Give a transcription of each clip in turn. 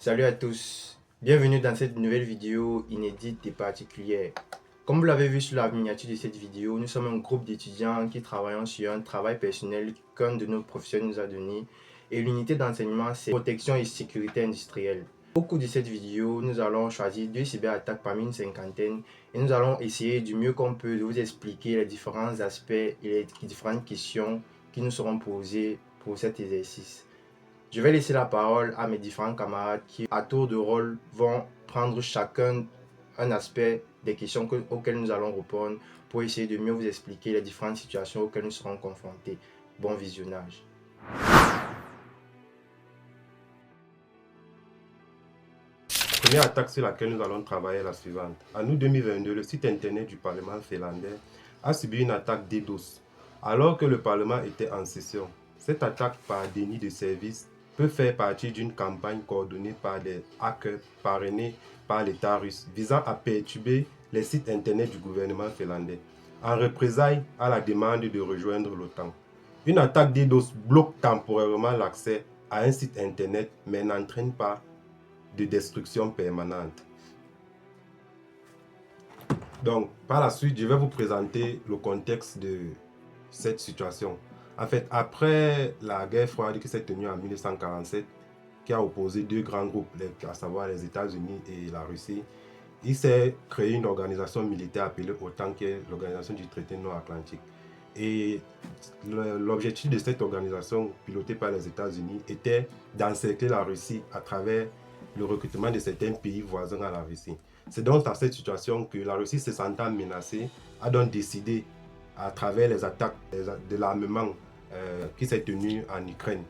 Salut à tous, bienvenue dans cette nouvelle vidéo inédite et particulière. Comme vous l'avez vu sur la miniature de cette vidéo, nous sommes un groupe d'étudiants qui travaillons sur un travail personnel qu'un de nos professeurs nous a donné. Et l'unité d'enseignement, c'est protection et sécurité industrielle. Au cours de cette vidéo, nous allons choisir 2 cyberattaques parmi une cinquantaine et nous allons essayer du mieux qu'on peut de vous expliquer les différents aspects et les différentes questions qui nous seront posées pour cet exercice. Je vais laisser la parole à mes différents camarades qui, à tour de rôle, vont prendre chacun un aspect des questions auxquelles nous allons répondre pour essayer de mieux vous expliquer les différentes situations auxquelles nous serons confrontés. Bon visionnage. La première attaque sur laquelle nous allons travailler est la suivante. En août 2022, le site internet du Parlement finlandais a subi une attaque DDoS alors que le Parlement était en session. Cette attaque par déni de service peut faire partie d'une campagne coordonnée par des hackers parrainés par l'État russe visant à perturber les sites internet du gouvernement finlandais en représailles à la demande de rejoindre l'OTAN. Une attaque DDoS bloque temporairement l'accès à un site internet mais n'entraîne pas de destruction permanente. Donc, par la suite, je vais vous présenter le contexte de cette situation. En fait, après la guerre froide qui s'est tenue en 1947, qui a opposé deux grands groupes, à savoir les États-Unis et la Russie, il s'est créé une organisation militaire appelée OTAN, qui est l'organisation du traité nord-atlantique. Et l'objectif de cette organisation, pilotée par les États-Unis, était d'encercler la Russie à travers le recrutement de certains pays voisins à la Russie. C'est donc dans cette situation que la Russie, se sentant menacée, a donc décidé, à travers les attaques de l'armement qui s'est tenu en Ukraine.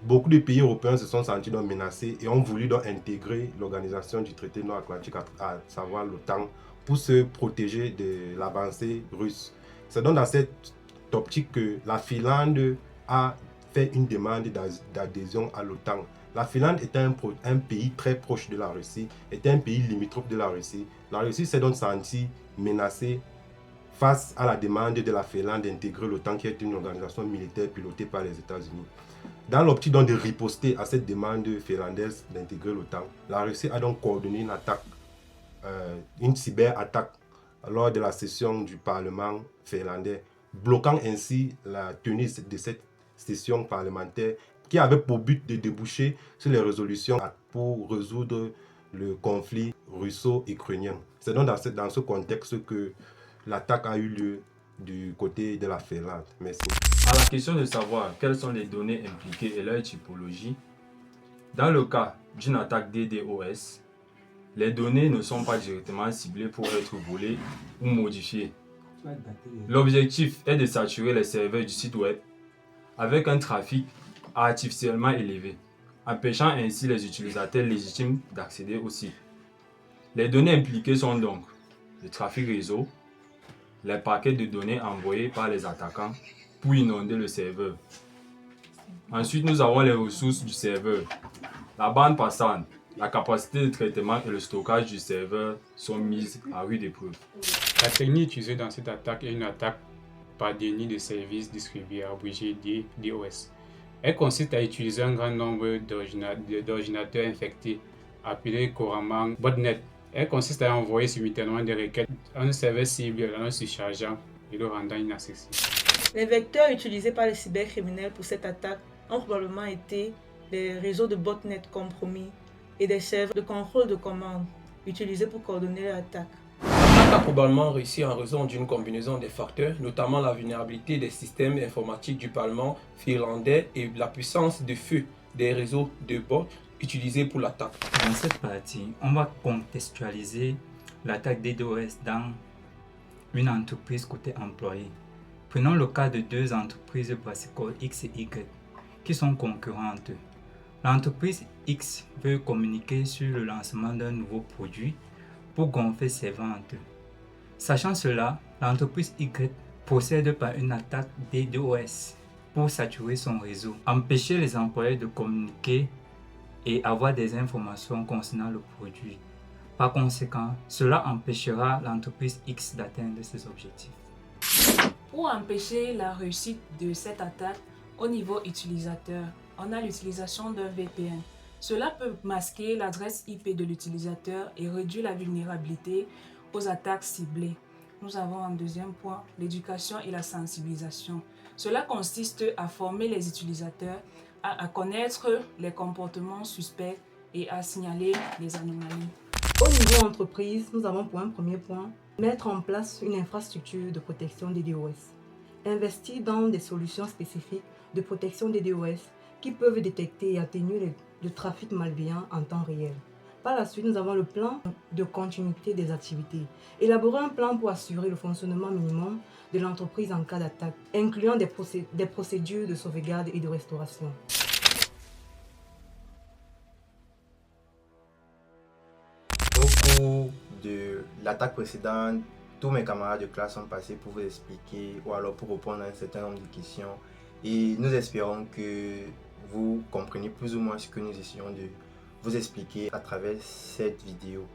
Beaucoup de pays européens se sont sentis donc menacés et ont voulu donc intégrer l'organisation du traité nord-atlantique, à savoir l'OTAN, pour se protéger de l'avancée russe. C'est donc dans cette optique que la Finlande a fait une demande d'adhésion à l'OTAN. La Finlande était un pays très proche de la Russie, était un pays limitrophe de la Russie. La Russie s'est donc sentie menacée face à la demande de la Finlande d'intégrer l'OTAN, qui est une organisation militaire pilotée par les États-Unis. Dans l'optique donc de riposter à cette demande finlandaise d'intégrer l'OTAN, la Russie a donc coordonné une attaque, une cyberattaque lors de la session du Parlement finlandais, bloquant ainsi la tenue de cette session parlementaire qui avait pour but de déboucher sur les résolutions pour résoudre le conflit russo-ukrainien. C'est donc dans ce contexte que l'attaque a eu lieu du côté de la Finlande. Merci. À la question de savoir quelles sont les données impliquées et leur typologie, dans le cas d'une attaque DDoS, les données ne sont pas directement ciblées pour être volées ou modifiées. L'objectif est de saturer les serveurs du site web avec un trafic artificiellement élevé, empêchant ainsi les utilisateurs légitimes d'accéder au site. Les données impliquées sont donc le trafic réseau, les paquets de données envoyés par les attaquants pour inonder le serveur. Ensuite, nous avons les ressources du serveur. La bande passante, la capacité de traitement et le stockage du serveur sont mises à rude épreuve. La technique utilisée dans cette attaque est une attaque par déni de services distribués, abrégé DDoS. Elle consiste à utiliser un grand nombre d'ordinateurs infectés, appelés couramment botnet. Elle consiste à envoyer simultanément des requêtes à un serveur cible en le surchargeant et le rendant inaccessible. Les vecteurs utilisés par les cybercriminels pour cette attaque ont probablement été des réseaux de botnet compromis et des serveurs de contrôle de commande utilisés pour coordonner l'attaque. L'attaque a probablement réussi en raison d'une combinaison de facteurs, notamment la vulnérabilité des systèmes informatiques du Parlement finlandais et la puissance de feu des réseaux de bots utilisés pour l'attaque. Dans cette partie, on va contextualiser l'attaque DDoS dans une entreprise côté employé. Prenons le cas de deux entreprises brassicoles X et Y qui sont concurrentes. L'entreprise X veut communiquer sur le lancement d'un nouveau produit pour gonfler ses ventes. Sachant cela, l'entreprise Y procède par une attaque DDoS pour saturer son réseau, empêcher les employés de communiquer et avoir des informations concernant le produit. Par conséquent, cela empêchera l'entreprise X d'atteindre ses objectifs. Pour empêcher la réussite de cette attaque au niveau utilisateur, on a l'utilisation d'un VPN. Cela peut masquer l'adresse IP de l'utilisateur et réduire la vulnérabilité aux attaques ciblées. Nous avons en deuxième point l'éducation et la sensibilisation. Cela consiste à former les utilisateurs à connaître les comportements suspects et à signaler les anomalies. Au niveau entreprise, nous avons pour un premier point, mettre en place une infrastructure de protection des DOS. Investir dans des solutions spécifiques de protection des DOS qui peuvent détecter et atténuer le trafic malveillant en temps réel. Par la suite, nous avons le plan de continuité des activités. Élaborer un plan pour assurer le fonctionnement minimum de l'entreprise en cas d'attaque, incluant des procédures de sauvegarde et de restauration. Au cours de l'attaque précédente, tous mes camarades de classe sont passés pour vous expliquer ou alors pour répondre à un certain nombre de questions. Et nous espérons que vous comprenez plus ou moins ce que nous essayons de vous expliquer à travers cette vidéo.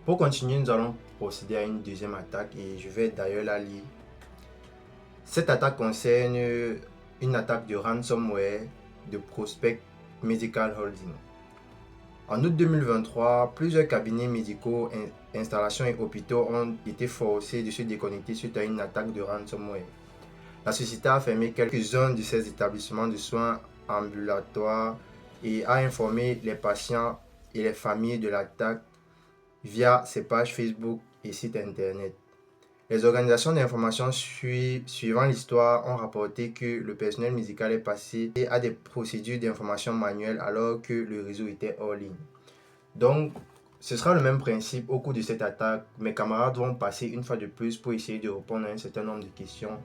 Pour continuer, nous allons procéder à une deuxième attaque et je vais d'ailleurs la lire. Cette attaque concerne une attaque de ransomware de Prospect Medical Holding. En août 2023, plusieurs cabinets médicaux, installations et hôpitaux ont été forcés de se déconnecter suite à une attaque de ransomware. La société a fermé quelques-uns de ses établissements de soins ambulatoires et a informé les patients et les familles de l'attaque via ses pages Facebook et sites internet. Les organisations d'information suivant l'histoire ont rapporté que le personnel médical est passé à des procédures d'information manuelles alors que le réseau était hors ligne. Donc, ce sera le même principe au cours de cette attaque. Mes camarades vont passer une fois de plus pour essayer de répondre à un certain nombre de questions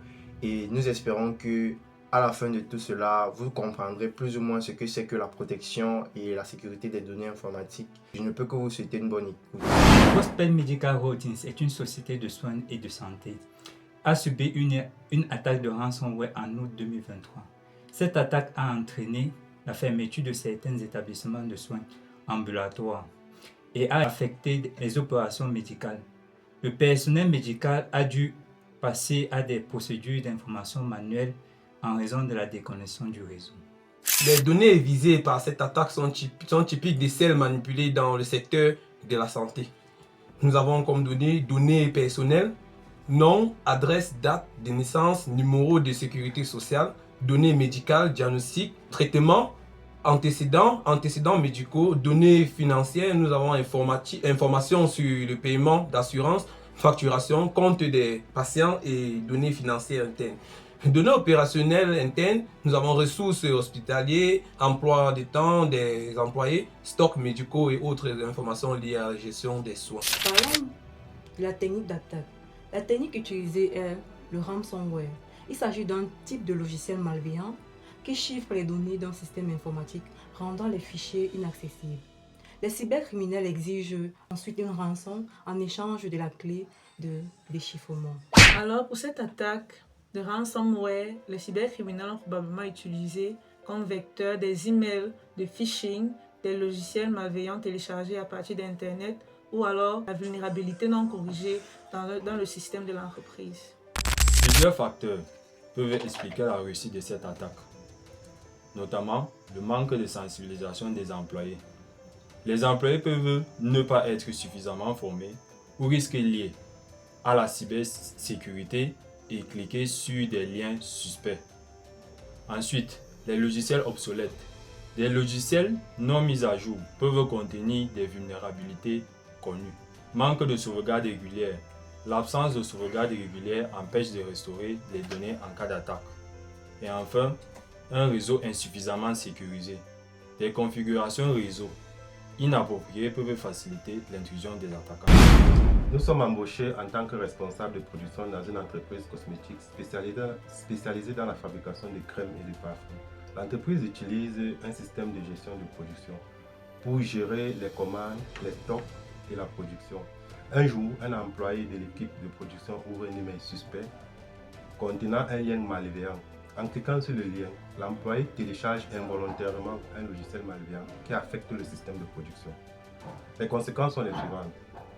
et nous espérons que à la fin de tout cela, vous comprendrez plus ou moins ce que c'est que la protection et la sécurité des données informatiques. Je ne peux que vous souhaiter une bonne écoute. Prospect Medical Holdings est une société de soins et de santé. A subi une attaque de ransomware en août 2023. Cette attaque a entraîné la fermeture de certains établissements de soins ambulatoires et a affecté les opérations médicales. Le personnel médical a dû passer à des procédures d'information manuelles en raison de la déconnexion du réseau. Les données visées par cette attaque sont typiques de celles manipulées dans le secteur de la santé. Nous avons comme données personnelles, nom, adresse, date de naissance, numéro de sécurité sociale, données médicales, diagnostic, traitement, antécédents médicaux, données financières. Nous avons informations sur le paiement d'assurance, facturation, compte des patients et données financières internes. Données opérationnelles internes, nous avons ressources hospitalières, emploi de temps des employés, stocks médicaux et autres informations liées à la gestion des soins. Parlons de la technique d'attaque. La technique utilisée est le ransomware. Il s'agit d'un type de logiciel malveillant qui chiffre les données d'un système informatique, rendant les fichiers inaccessibles. Les cybercriminels exigent ensuite une rançon en échange de la clé de déchiffrement. Alors pour cette attaque de ransomware, les cybercriminels ont probablement utilisé comme vecteur des emails de phishing, des logiciels malveillants téléchargés à partir d'Internet ou alors la vulnérabilité non corrigée dans le système de l'entreprise. Plusieurs facteurs peuvent expliquer la réussite de cette attaque, notamment le manque de sensibilisation des employés. Les employés peuvent ne pas être suffisamment formés ou risques liés à la cybersécurité et cliquer sur des liens suspects. Ensuite, les logiciels obsolètes. Des logiciels non mis à jour peuvent contenir des vulnérabilités connues. Manque de sauvegarde régulière. L'absence de sauvegarde régulière empêche de restaurer les données en cas d'attaque. Et enfin, un réseau insuffisamment sécurisé. Des configurations réseau inappropriées peuvent faciliter l'intrusion des attaquants. Nous sommes embauchés en tant que responsables de production dans une entreprise cosmétique spécialisée dans la fabrication de crèmes et de parfums. L'entreprise utilise un système de gestion de production pour gérer les commandes, les stocks et la production. Un jour, un employé de l'équipe de production ouvre un email suspect contenant un lien malveillant. En cliquant sur le lien, l'employé télécharge involontairement un logiciel malveillant qui affecte le système de production. Les conséquences sont les suivantes.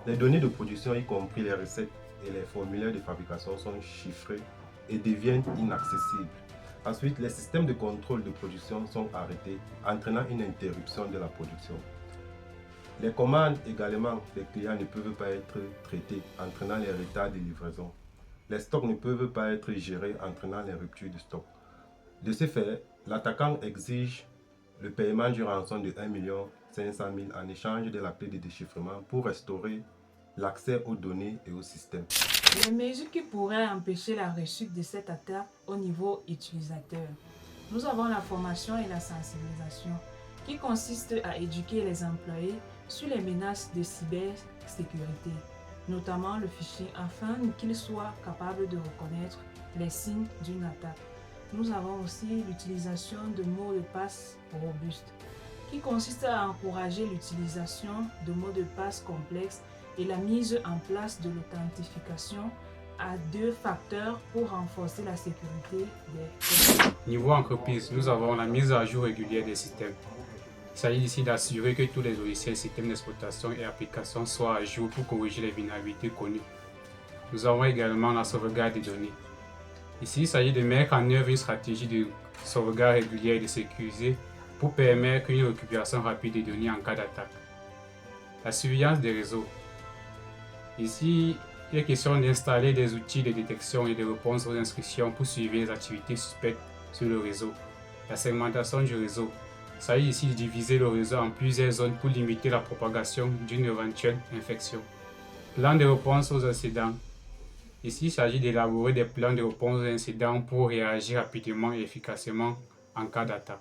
Les données de production, y compris les recettes et les formulaires de fabrication, sont chiffrées et deviennent inaccessibles. Ensuite, les systèmes de contrôle de production sont arrêtés, entraînant une interruption de la production. Les commandes également des clients ne peuvent pas être traitées, entraînant les retards de livraison. Les stocks ne peuvent pas être gérés, entraînant les ruptures de stock. De ce fait, l'attaquant exige le paiement d'une rançon de 1 500 000 en échange de la clé de déchiffrement pour restaurer l'accès aux données et au système. Les mesures qui pourraient empêcher la réussite de cette attaque au niveau utilisateur. Nous avons la formation et la sensibilisation qui consiste à éduquer les employés sur les menaces de cybersécurité, notamment le phishing, afin qu'ils soient capables de reconnaître les signes d'une attaque. Nous avons aussi l'utilisation de mots de passe robustes, qui consiste à encourager l'utilisation de mots de passe complexes et la mise en place de l'authentification à 2 facteurs pour renforcer la sécurité des... Niveau entreprise, nous avons la mise à jour régulière des systèmes. Il s'agit ici d'assurer que tous les logiciels, systèmes d'exploitation et applications soient à jour pour corriger les vulnérabilités connues. Nous avons également la sauvegarde des données. Ici, il s'agit de mettre en œuvre une stratégie de sauvegarde régulière et de sécuriser pour permettre une récupération rapide des données en cas d'attaque. La surveillance des réseaux. Ici, il est question d'installer des outils de détection et de réponse aux instructions pour suivre les activités suspectes sur le réseau. La segmentation du réseau. Il s'agit ici de diviser le réseau en plusieurs zones pour limiter la propagation d'une éventuelle infection. Plan de réponse aux incidents. Ici, il s'agit d'élaborer des plans de réponse aux incidents pour réagir rapidement et efficacement en cas d'attaque.